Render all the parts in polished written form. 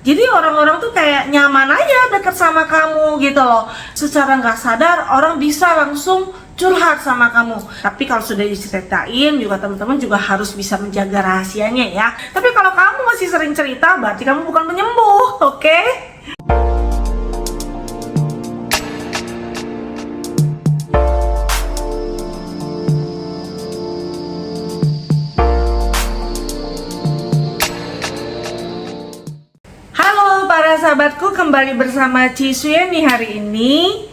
Jadi orang-orang tuh kayak nyaman aja deket sama kamu gitu loh. Secara nggak sadar orang bisa langsung curhat sama kamu. Tapi kalau sudah diceritain juga teman-teman juga harus bisa menjaga rahasianya ya. Tapi kalau kamu masih sering cerita berarti kamu bukan penyembuh, oke? Para sahabatku, kembali bersama Cisueni hari ini.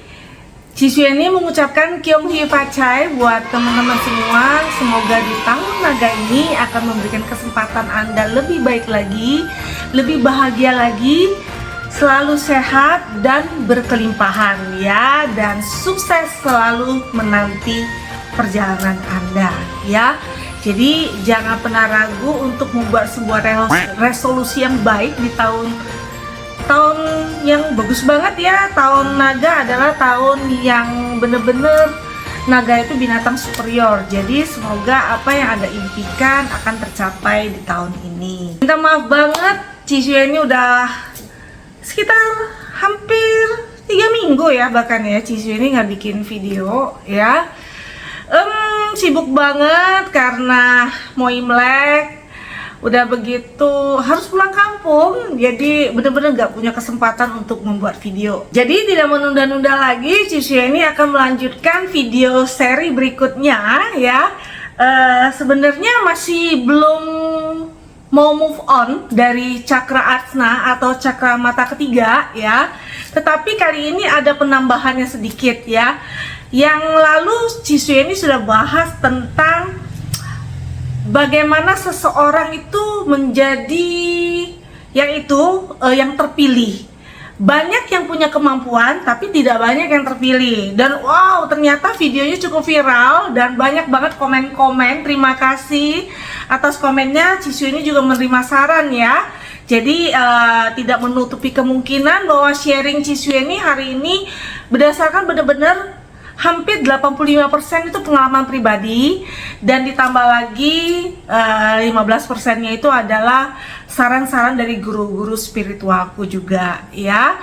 Cisueni mengucapkan Kyung Hee Pachai buat teman-teman semua. Semoga di tahun naga ini akan memberikan kesempatan Anda lebih baik lagi, lebih bahagia lagi, selalu sehat dan berkelimpahan ya, dan sukses selalu menanti perjalanan Anda ya. Jadi jangan pernah ragu untuk membuat sebuah resolusi yang baik di tahun yang bagus banget ya. Tahun naga adalah tahun yang bener-bener naga itu binatang superior. Jadi semoga apa yang Anda impikan akan tercapai di tahun ini. Minta maaf banget, Cisueni udah sekitar hampir 3 minggu ya bahkan ya Cisueni nggak bikin video ya. Sibuk banget karena mau Imlek. Udah begitu harus pulang kampung, jadi bener-bener gak punya kesempatan untuk membuat video. Jadi tidak menunda-nunda lagi, Cisueni akan melanjutkan video seri berikutnya ya. Sebenarnya masih belum mau move on dari cakra Arsna atau cakra mata ketiga ya. Tetapi kali ini ada penambahannya sedikit ya. Yang lalu Cisueni sudah bahas tentang bagaimana seseorang itu menjadi yang terpilih. Banyak yang punya kemampuan tapi tidak banyak yang terpilih. Dan wow, ternyata videonya cukup viral dan banyak banget komen-komen. Terima kasih atas komennya. Cisueni juga menerima saran ya. Jadi tidak menutupi kemungkinan bahwa sharing Cisueni hari ini berdasarkan benar-benar hampir 85% itu pengalaman pribadi, dan ditambah lagi 15%-nya itu adalah saran-saran dari guru-guru spiritualku juga ya.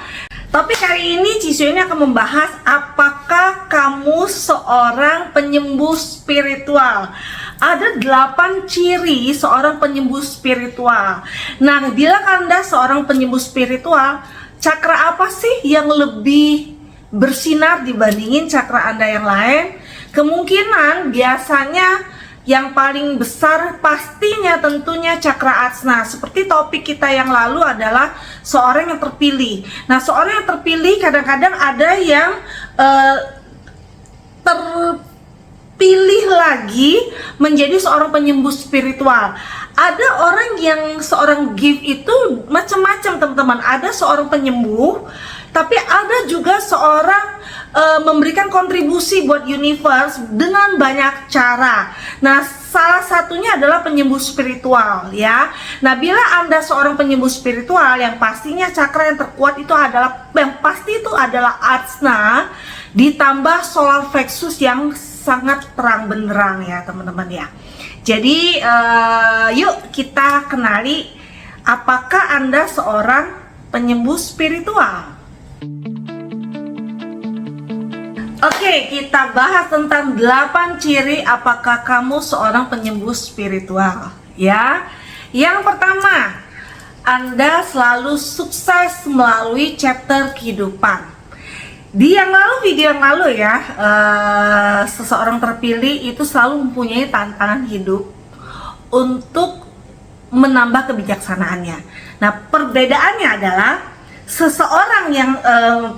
Tapi kali ini Cisueni akan membahas apakah kamu seorang penyembuh spiritual. Ada 8 ciri seorang penyembuh spiritual. Nah, bila Anda seorang penyembuh spiritual, cakra apa sih yang lebih bersinar dibandingin cakra Anda yang lain? Kemungkinan biasanya yang paling besar pastinya tentunya cakra Arsna. Seperti topik kita yang lalu adalah seorang yang terpilih. Nah, seorang yang terpilih kadang-kadang ada yang terpilih lagi menjadi seorang penyembuh spiritual. Ada orang yang seorang gift itu macam-macam teman-teman. Ada seorang penyembuh, tapi ada juga seorang memberikan kontribusi buat universe dengan banyak cara. Nah, salah satunya adalah penyembuh spiritual ya. Nah, bila Anda seorang penyembuh spiritual, yang pastinya cakra yang terkuat itu adalah, yang pasti itu adalah Arsna ditambah solar plexus yang sangat terang benderang ya teman-teman ya. Jadi yuk kita kenali apakah Anda seorang penyembuh spiritual. Oke, kita bahas tentang 8 ciri apakah kamu seorang penyembuh spiritual ya. Yang pertama, Anda selalu sukses melalui chapter kehidupan. Di yang lalu, video yang lalu ya, seseorang terpilih itu selalu mempunyai tantangan hidup untuk menambah kebijaksanaannya. Nah, perbedaannya adalah seseorang yang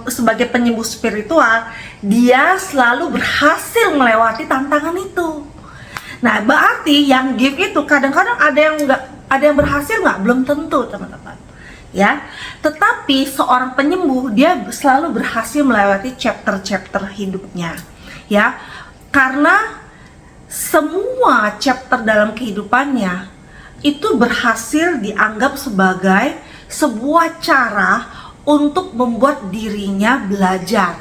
sebagai penyembuh spiritual, dia selalu berhasil melewati tantangan itu. Nah, berarti yang gift itu kadang-kadang ada yang berhasil nggak, belum tentu teman-teman ya. Tetapi seorang penyembuh dia selalu berhasil melewati chapter-chapter hidupnya ya, karena semua chapter dalam kehidupannya itu berhasil dianggap sebagai sebuah cara untuk membuat dirinya belajar.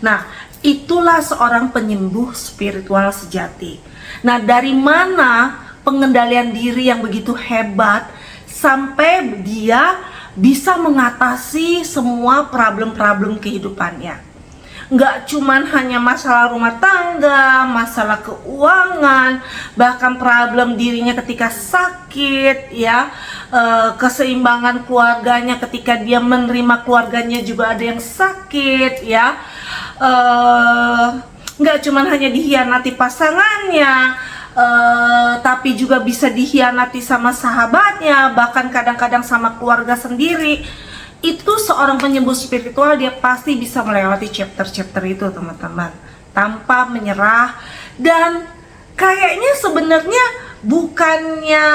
Nah, itulah seorang penyembuh spiritual sejati. Nah, dari mana pengendalian diri yang begitu hebat sampai dia bisa mengatasi semua problem-problem kehidupannya. Nggak cuman hanya masalah rumah tangga, masalah keuangan, bahkan problem dirinya ketika sakit, ya, keseimbangan keluarganya ketika dia menerima keluarganya juga ada yang sakit, ya, nggak cuman hanya dihianati pasangannya, tapi juga bisa dihianati sama sahabatnya, bahkan kadang-kadang sama keluarga sendiri. Itu seorang penyembuh spiritual, dia pasti bisa melewati chapter-chapter itu, teman-teman, tanpa menyerah. Dan kayaknya sebenarnya bukannya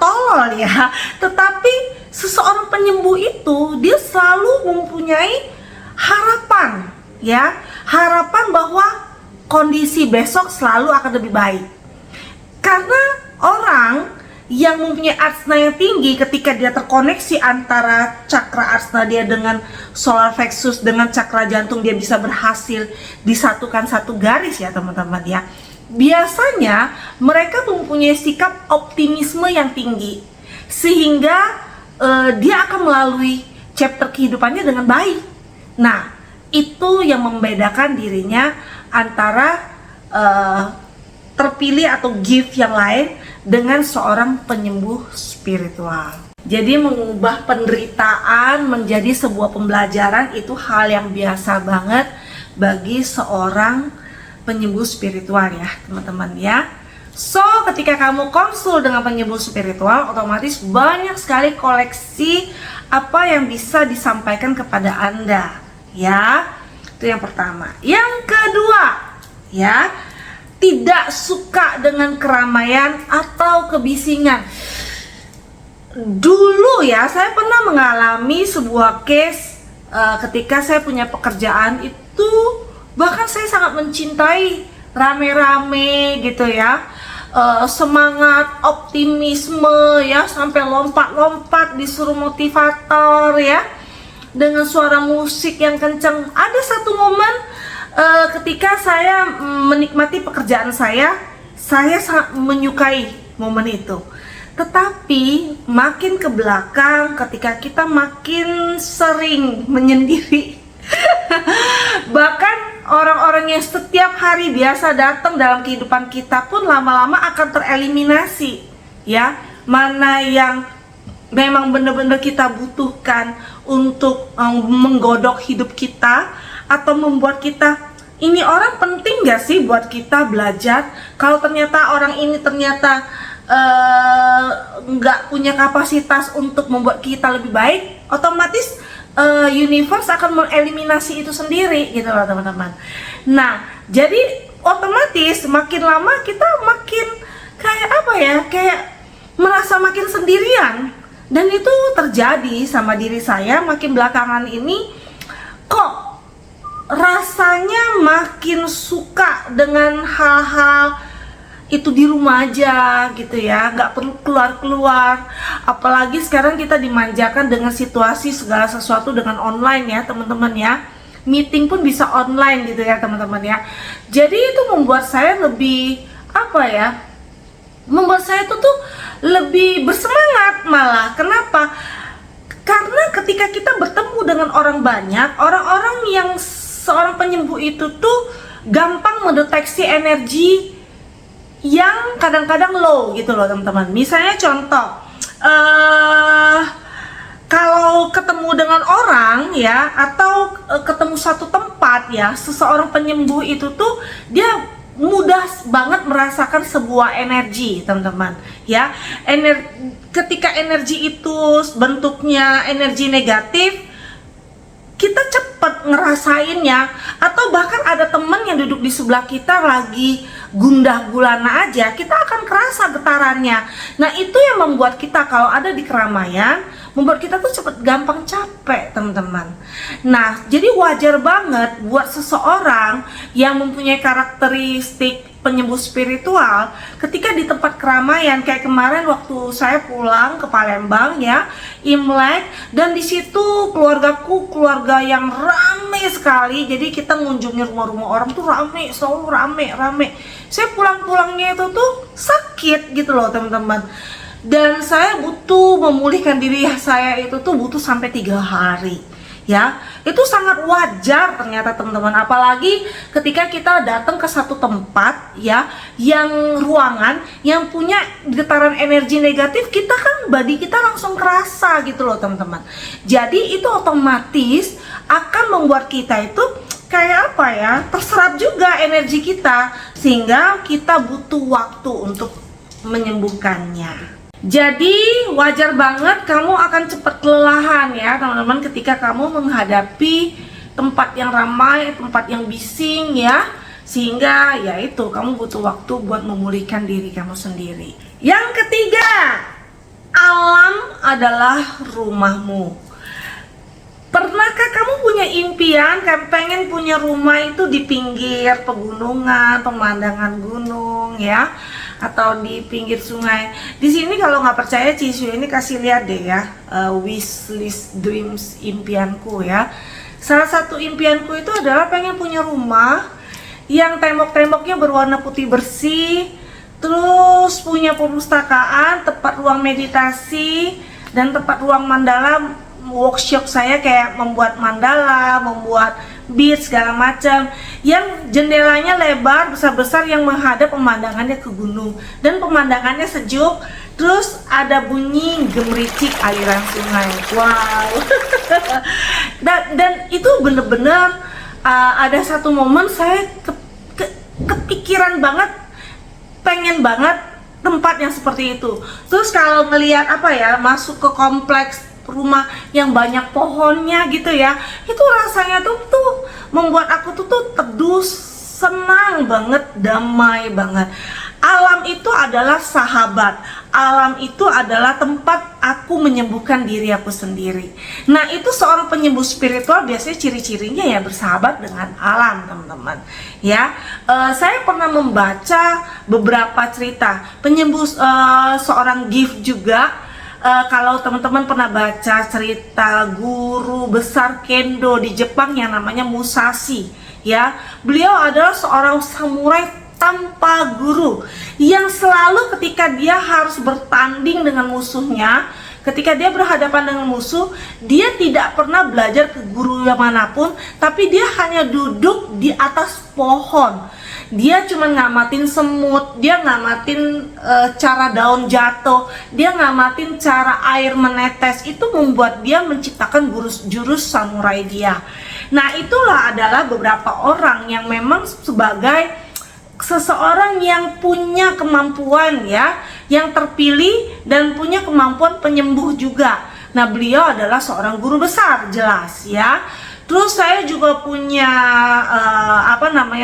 tolol ya, tetapi seseorang penyembuh itu dia selalu mempunyai harapan, ya, harapan bahwa kondisi besok selalu akan lebih baik. Karena orang yang mempunyai asna yang tinggi, ketika dia terkoneksi antara cakra asna dia dengan solar plexus dengan cakra jantung, dia bisa berhasil disatukan satu garis, ya teman-teman, ya. Biasanya mereka mempunyai sikap optimisme yang tinggi, sehingga dia akan melalui chapter kehidupannya dengan baik. Nah, itu yang membedakan dirinya antara terpilih atau gift yang lain dengan seorang penyembuh spiritual. Jadi mengubah penderitaan menjadi sebuah pembelajaran itu hal yang biasa banget bagi seorang penyembuh spiritual, ya teman-teman, ya. So ketika kamu konsul dengan penyembuh spiritual, otomatis banyak sekali koleksi apa yang bisa disampaikan kepada Anda, ya. Itu yang pertama. Yang kedua, ya, tidak suka dengan keramaian atau kebisingan. Dulu, ya, saya pernah mengalami sebuah case ketika saya punya pekerjaan itu, bahkan saya sangat mencintai rame-rame gitu, ya, semangat, optimisme, ya, sampai lompat-lompat disuruh motivator, ya, dengan suara musik yang kencang. Ada satu momen ketika saya menikmati pekerjaan saya sangat menyukai momen itu. Tetapi makin ke belakang, ketika kita makin sering menyendiri, bahkan orang-orang yang setiap hari biasa datang dalam kehidupan kita pun lama-lama akan tereliminasi, ya. Mana yang memang benar-benar kita butuhkan untuk menggodok hidup kita, atau membuat kita, ini orang penting gak sih buat kita belajar? Kalau ternyata orang ini ternyata nggak punya kapasitas untuk membuat kita lebih baik, otomatis universe akan mengeliminasi itu sendiri, gitu loh teman-teman. Nah, jadi otomatis makin lama kita makin kayak apa ya, kayak merasa makin sendirian. Dan itu terjadi sama diri saya makin belakangan ini. Kok rasanya makin suka dengan hal-hal itu di rumah aja gitu, ya, nggak perlu keluar-keluar. Apalagi sekarang kita dimanjakan dengan situasi segala sesuatu dengan online, ya teman-teman, ya. Meeting pun bisa online gitu, ya teman-teman, ya. Jadi itu membuat saya lebih apa ya, membuat saya tuh lebih bersemangat malah. Kenapa? Karena ketika kita bertemu dengan orang banyak, orang-orang yang seorang penyembuh itu tuh gampang mendeteksi energi yang kadang-kadang low gitu loh teman-teman. Misalnya contoh, kalau ketemu dengan orang, ya, atau ketemu satu tempat, ya, seseorang penyembuh itu tuh dia mudah banget merasakan sebuah energi, teman-teman, ya. Ketika energi itu bentuknya energi negatif, kita cepet ngerasainnya. Atau bahkan ada temen yang duduk di sebelah kita lagi gundah gulana aja, kita akan kerasa getarannya. Nah, itu yang membuat kita kalau ada di keramaian, membuat kita tuh cepet gampang capek, teman-teman. Nah, jadi wajar banget buat seseorang yang mempunyai karakteristik penyembuh spiritual, ketika di tempat keramaian, kayak kemarin waktu saya pulang ke Palembang, ya, Imlek, dan di situ keluargaku keluarga yang rame sekali. Jadi kita mengunjungi rumah-rumah orang tuh rame, selalu rame. Saya pulang-pulangnya itu tuh sakit gitu loh teman-teman. dan saya butuh memulihkan diri saya itu tuh butuh sampai 3 hari. Ya, itu sangat wajar ternyata teman-teman, apalagi ketika kita datang ke satu tempat ya, yang ruangan yang punya getaran energi negatif, kita kan body kita langsung kerasa gitu loh teman-teman. Jadi itu otomatis akan membuat kita itu kayak apa ya, terserap juga energi kita, sehingga kita butuh waktu untuk menyembuhkannya. Jadi wajar banget kamu akan cepat kelelahan ya teman-teman ketika kamu menghadapi tempat yang ramai, tempat yang bising ya, sehingga ya itu kamu butuh waktu buat memulihkan diri kamu sendiri. Yang ketiga, alam adalah rumahmu. Pernahkah kamu punya impian kamu pengen punya rumah itu di pinggir pegunungan, pemandangan gunung ya, atau di pinggir sungai? Di sini kalau nggak percaya Cisyu ini kasih lihat deh ya, wishlist dreams impianku ya. Salah satu impianku itu adalah pengen punya rumah yang tembok-temboknya berwarna putih bersih, terus punya perpustakaan, tempat ruang meditasi, dan tempat ruang mandala. Workshop saya kayak membuat mandala, membuat bead segala macam, yang jendelanya lebar besar-besar yang menghadap pemandangannya ke gunung dan pemandangannya sejuk, terus ada bunyi gemericik aliran sungai. Wow. dan itu bener-bener ada satu momen saya kepikiran banget, pengen banget tempat yang seperti itu. Terus kalau melihat apa ya, masuk ke kompleks rumah yang banyak pohonnya gitu ya, itu rasanya tuh membuat aku tuh teduh, senang banget, damai banget. Alam itu adalah sahabat, alam itu adalah tempat aku menyembuhkan diri aku sendiri. Nah itu seorang penyembuh spiritual biasanya ciri-cirinya ya bersahabat dengan alam teman-teman ya. Saya pernah membaca beberapa cerita penyembuh, seorang gift juga. Kalau teman-teman pernah baca cerita guru besar kendo di Jepang yang namanya Musashi ya, beliau adalah seorang samurai tanpa guru yang selalu ketika dia harus bertanding dengan musuhnya, ketika dia berhadapan dengan musuh, dia tidak pernah belajar ke guru yang manapun, tapi dia hanya duduk di atas pohon. Dia cuma ngamatin semut, dia ngamatin cara daun jatuh, dia ngamatin cara air menetes. Itu membuat dia menciptakan jurus samurai dia. Nah itulah adalah beberapa orang yang memang sebagai seseorang yang punya kemampuan ya, yang terpilih dan punya kemampuan penyembuh juga. Nah beliau adalah seorang guru besar jelas ya. Terus saya juga punya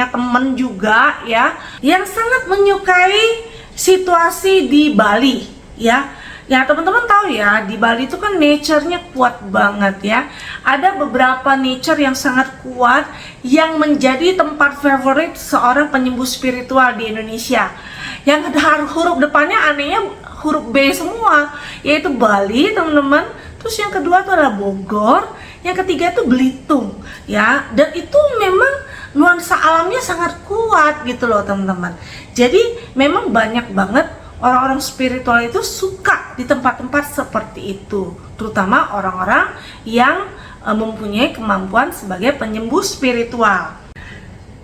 teman juga ya yang sangat menyukai situasi di Bali ya. Ya teman-teman tahu ya, di Bali itu kan nature-nya kuat banget ya. Ada beberapa nature yang sangat kuat yang menjadi tempat favorit seorang penyembuh spiritual di Indonesia. Yang huruf depannya anehnya huruf B semua, yaitu Bali teman-teman. Terus yang kedua itu adalah Bogor, yang ketiga itu Belitung ya, dan itu memang nuansa alamnya sangat kuat gitu loh teman-teman. Jadi memang banyak banget orang-orang spiritual itu suka di tempat-tempat seperti itu, terutama orang-orang yang mempunyai kemampuan sebagai penyembuh spiritual.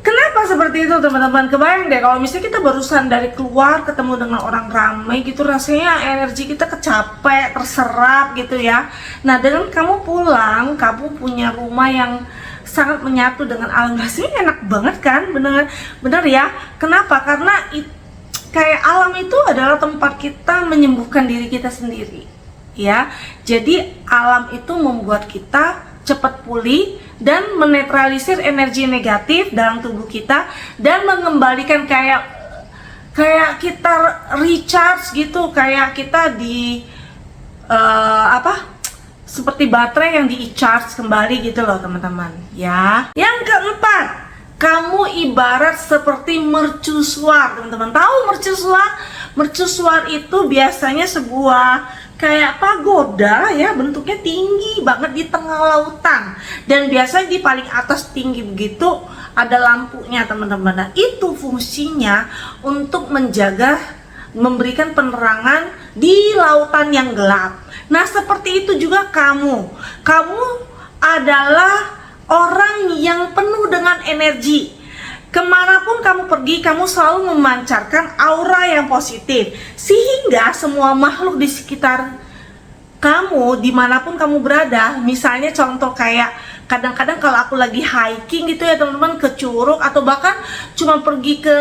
Kenapa seperti itu teman-teman? Kebayang deh kalau misalnya kita barusan dari keluar ketemu dengan orang ramai gitu, rasanya energi kita kecapek, terserap gitu ya. Nah dengan kamu pulang, kamu punya rumah yang sangat menyatu dengan alam, rasanya enak banget kan? Bener ya. Kenapa? Karena kayak alam itu adalah tempat kita menyembuhkan diri kita sendiri ya. Jadi alam itu membuat kita cepat pulih dan menetralisir energi negatif dalam tubuh kita dan mengembalikan kayak kita recharge gitu, kayak kita seperti baterai yang di-charge kembali gitu loh teman-teman ya. Yang keempat, kamu ibarat seperti mercusuar teman-teman. Tahu mercusuar? Mercusuar itu biasanya sebuah kayak pagoda ya, bentuknya tinggi banget di tengah lautan, dan biasanya di paling atas tinggi begitu ada lampunya teman-teman. Nah itu fungsinya untuk menjaga, memberikan penerangan di lautan yang gelap. Nah, seperti itu juga kamu. Kamu adalah orang yang penuh dengan energi. Kemanapun kamu pergi, kamu selalu memancarkan aura yang positif, sehingga semua makhluk di sekitar kamu, dimanapun kamu berada, misalnya contoh kayak kadang-kadang kalau aku lagi hiking gitu ya teman-teman, ke Curug atau bahkan cuma pergi ke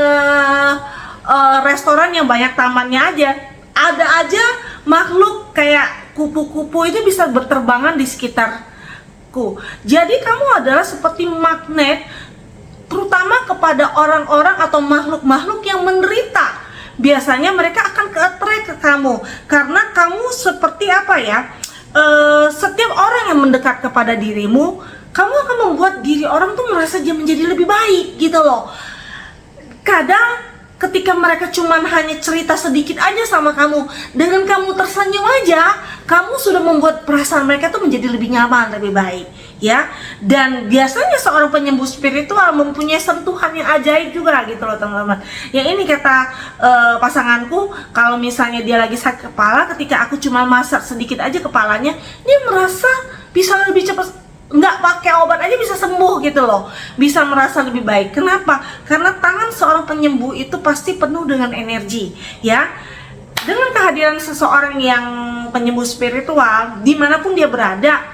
restoran yang banyak tamannya aja, ada aja makhluk kayak kupu-kupu itu bisa berterbangan di sekitarku. Jadi kamu adalah seperti magnet, terutama kepada orang-orang atau makhluk-makhluk yang menderita. Biasanya mereka akan ke-attract ke kamu karena kamu seperti apa ya, setiap orang yang mendekat kepada dirimu, kamu akan membuat diri orang tuh merasa dia menjadi lebih baik gitu loh. Kadang ketika mereka cuman hanya cerita sedikit aja sama kamu, dengan kamu tersenyum aja, kamu sudah membuat perasaan mereka tuh menjadi lebih nyaman, lebih baik, ya. Dan biasanya seorang penyembuh spiritual mempunyai sentuhan yang ajaib juga gitu loh teman-teman. Yang ini kata pasanganku, kalau misalnya dia lagi sakit kepala, ketika aku cuma masak sedikit aja kepalanya, dia merasa bisa lebih cepat, nggak pakai obat aja bisa sembuh gitu loh, bisa merasa lebih baik. Kenapa? Karena tangan seorang penyembuh itu pasti penuh dengan energi, ya. Dengan kehadiran seseorang yang penyembuh spiritual, dimanapun dia berada,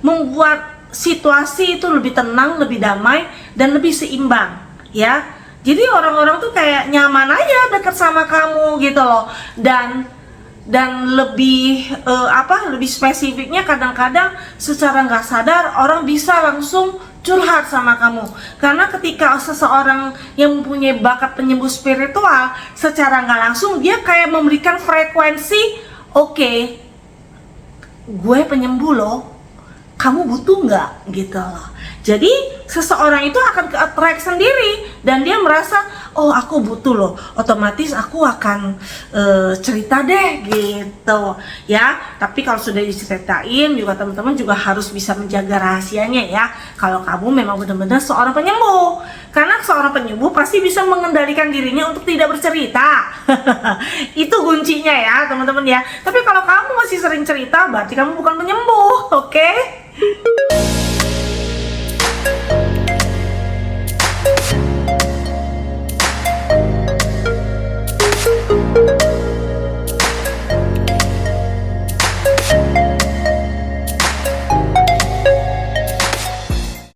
membuat situasi itu lebih tenang, lebih damai, dan lebih seimbang, ya. Jadi orang-orang tuh kayak nyaman aja dekat sama kamu gitu loh. Dan lebih lebih spesifiknya, kadang-kadang secara nggak sadar orang bisa langsung curhat sama kamu, karena ketika seseorang yang mempunyai bakat penyembuh spiritual, secara nggak langsung dia kayak memberikan frekuensi, oke, gue penyembuh loh, kamu butuh nggak gitu loh. Jadi seseorang itu akan ke-attract sendiri dan dia merasa, oh aku butuh loh, otomatis aku akan cerita deh gitu ya. Tapi kalau sudah diceritain juga, teman-teman juga harus bisa menjaga rahasianya ya, kalau kamu memang benar-benar seorang penyembuh. Karena seorang penyembuh pasti bisa mengendalikan dirinya untuk tidak bercerita. Itu kuncinya ya teman-teman ya. Tapi kalau kamu masih sering cerita, berarti kamu bukan penyembuh, oke?